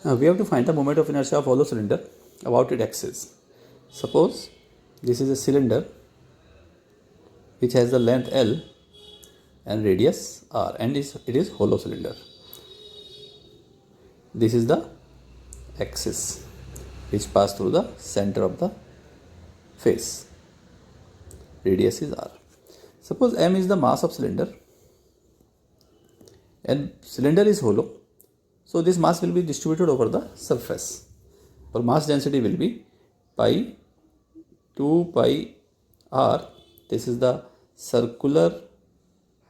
We have to find the moment of inertia of hollow cylinder about its axis. Suppose this is a cylinder which has the length L and radius R, and it is hollow cylinder. This is the axis which pass through the center of the face. Radius is R. Suppose M is the mass of cylinder and cylinder is hollow. So this mass will be distributed over the surface. Or mass density will be pi 2 pi r. This is the circular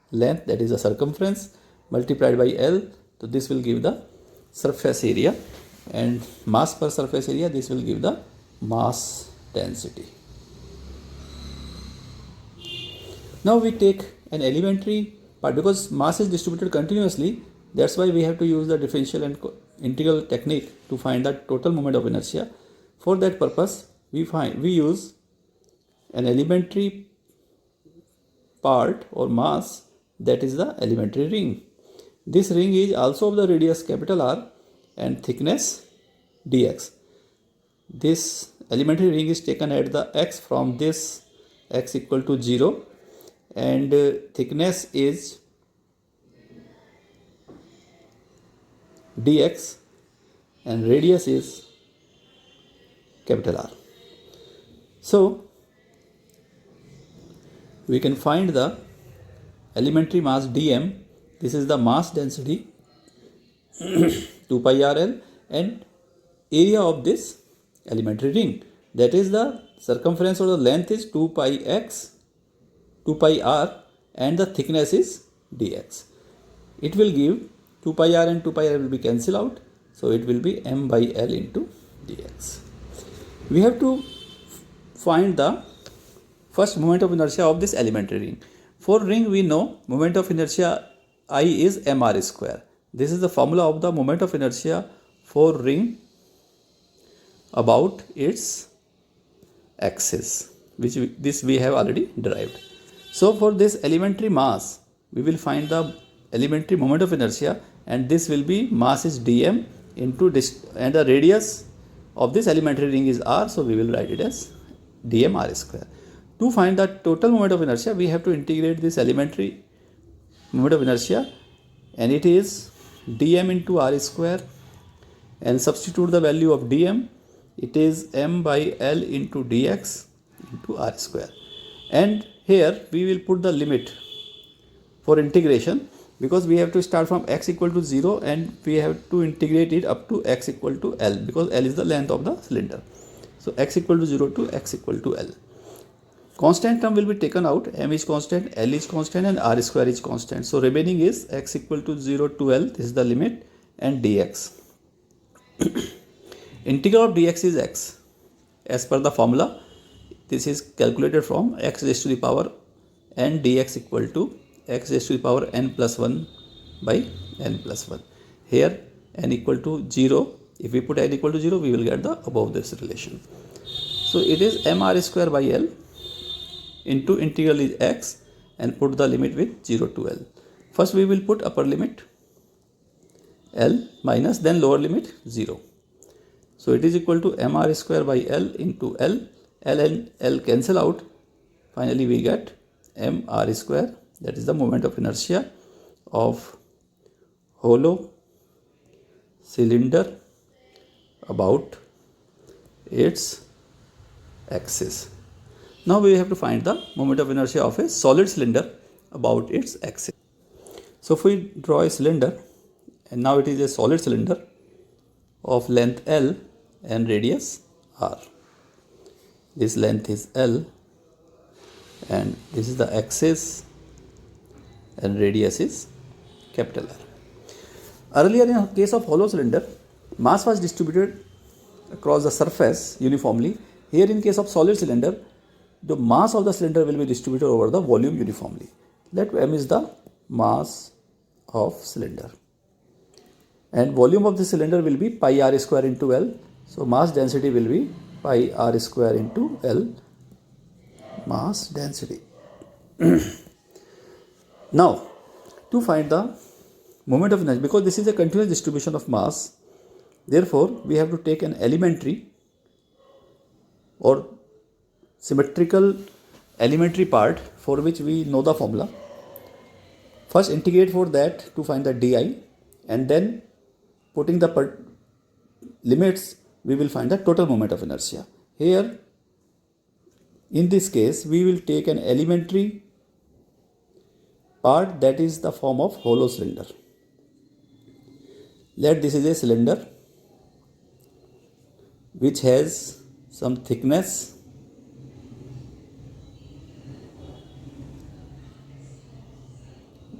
length, that is the circumference, multiplied by L. So this will give the surface area, and mass per surface area, this will give the mass density. Now we take an elementary part, because mass is distributed continuously. That's why we have to use the differential and integral technique to find the total moment of inertia. For that purpose, we use an elementary part or mass, that is the elementary ring. This ring is also of the radius capital R and thickness dx. This elementary ring is taken at the x, from this x equal to 0, and thickness is dx and radius is capital R. So we can find the elementary mass dm. This is the mass density 2 pi rl, and area of this elementary ring, that is the circumference or the length is 2 pi x, 2 pi r, and the thickness is dx. It will give 2 pi r and 2 pi r will be cancelled out, so it will be m by l into dx. We have to find the first moment of inertia of this elementary ring. For ring, we know moment of inertia I is mr square. This is the formula of the moment of inertia for ring about its axis, which we have already derived. So for this elementary mass, we will find the elementary moment of inertia, and this will be mass is dm into and the radius of this elementary ring is r, so we will write it as dm r square. To find the total moment of inertia, we have to integrate this elementary moment of inertia, and it is dm into r square, and substitute the value of dm. It is m by l into dx into r square, and here we will put the limit for integration, because we have to start from x equal to 0 and we have to integrate it up to x equal to l, because l is the length of the cylinder. So x equal to 0 to x equal to l. Constant term will be taken out. M is constant, L is constant, and R square is constant. So remaining is x equal to 0 to L, this is the limit, and dx. Integral of dx is x. As per the formula, this is calculated from x raised to the power n dx equal to x raised to the power n plus 1 by n plus 1. Here n equal to 0. If we put n equal to 0, we will get the above this relation. So it is mr square by L into integral is x, and put the limit with 0 to L. First we will put upper limit L minus, then lower limit 0. So it is equal to mr square by L into L. L and L cancel out. Finally we get mr square, that is the moment of inertia of hollow cylinder about its axis. Now we have to find the moment of inertia of a solid cylinder about its axis. So if we draw a cylinder, and now it is a solid cylinder of length L and radius R. This length is L, and this is the axis, and radius is capital R. Earlier, in case of hollow cylinder, mass was distributed across the surface uniformly. Here in case of solid cylinder, the mass of the cylinder will be distributed over the volume uniformly. Let m is the mass of cylinder, and volume of the cylinder will be pi r square into L. So mass density will be pi r square into L, mass density. Now to find the moment of inertia, because this is a continuous distribution of mass Therefore, we have to take an elementary or symmetrical elementary part for which we know the formula. First integrate for that to find the di, and then putting the limits we will find the total moment of inertia. Here in this case we will take an elementary part that is the form of hollow cylinder. Let this is a cylinder which has some thickness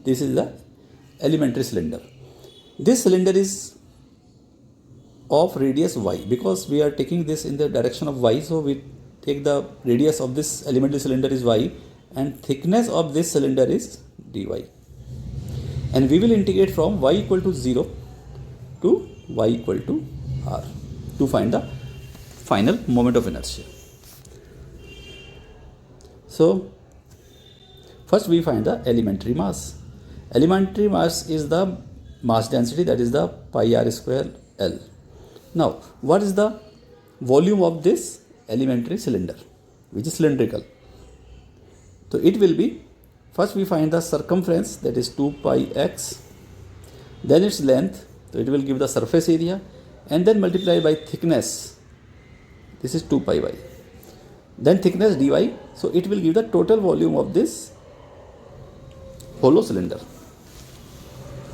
this is the elementary cylinder. This cylinder is of radius y because we are taking this in the direction of y, so we take the radius of this elementary cylinder is y and thickness of this cylinder is dy, and we will integrate from y equal to 0 to y equal to r to find the final moment of inertia. So first we find the elementary mass. Elementary mass is the mass density, that is the pi r square L. Now what is the volume of this elementary cylinder which is cylindrical? So it will be, first we find the circumference, that is 2 pi x, then its length, so it will give the surface area, and then multiply by thickness, this is 2 pi y, then thickness dy, so it will give the total volume of this hollow cylinder.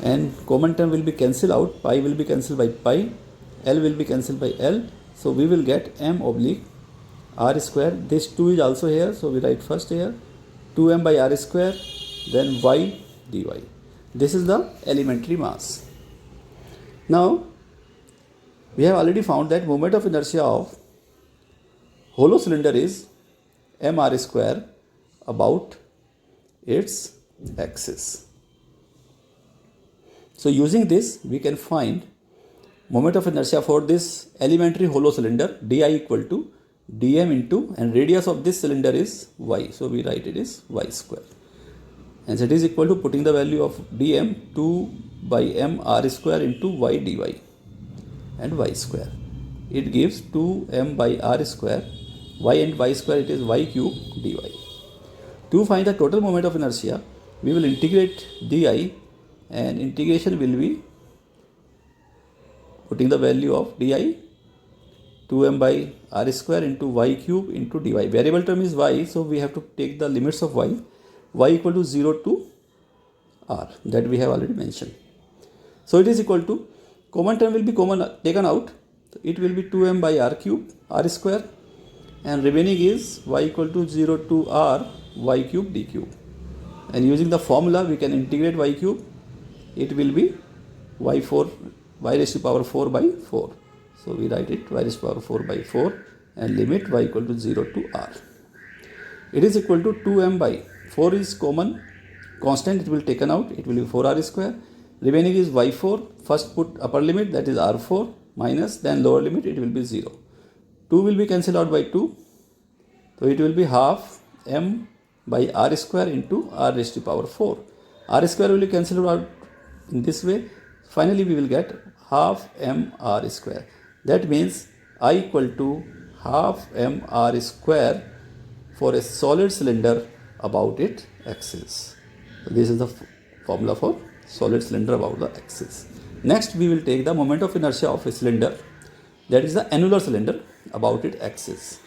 And common term will be cancelled out, pi will be cancelled by pi, L will be cancelled by L, so we will get m oblique r square, this 2 is also here, so we write first here 2m by r square, then y dy. This is the elementary mass. Now we have already found that moment of inertia of hollow cylinder is mr square about its axis. So using this we can find moment of inertia for this elementary hollow cylinder, di equal to dm into, and radius of this cylinder is y, so we write it is y square, and that is equal to, putting the value of dm, 2 by m r square into y dy and y square, it gives 2m by r square, y and y square, it is y cube dy. To find the total moment of inertia we will integrate di, and integration will be putting the value of di 2m by r square into y cube into dy. Variable term is y, so we have to take the limits of y equal to 0 to r, that we have already mentioned. So it is equal to, common term will be taken out, so it will be 2m by r cube r square, and remaining is y equal to 0 to r y cube d cube, and using the formula we can integrate y cube, it will be y raised to power 4 by 4. So we write it y raised to power 4 by 4 and limit y equal to 0 to r. It is equal to 2m by 4 is common constant, it will taken out, it will be 4r square, remaining is y4, first put upper limit, that is r4 minus, then lower limit, it will be 0. 2 will be cancelled out by 2, so it will be half m by r square into r raised to power 4. R square will be cancelled out in this way. Finally we will get half m r square. That means I equal to half m r square for a solid cylinder about its axis. So this is the formula for solid cylinder about the axis. Next we will take the moment of inertia of a cylinder, that is the annular cylinder about its axis.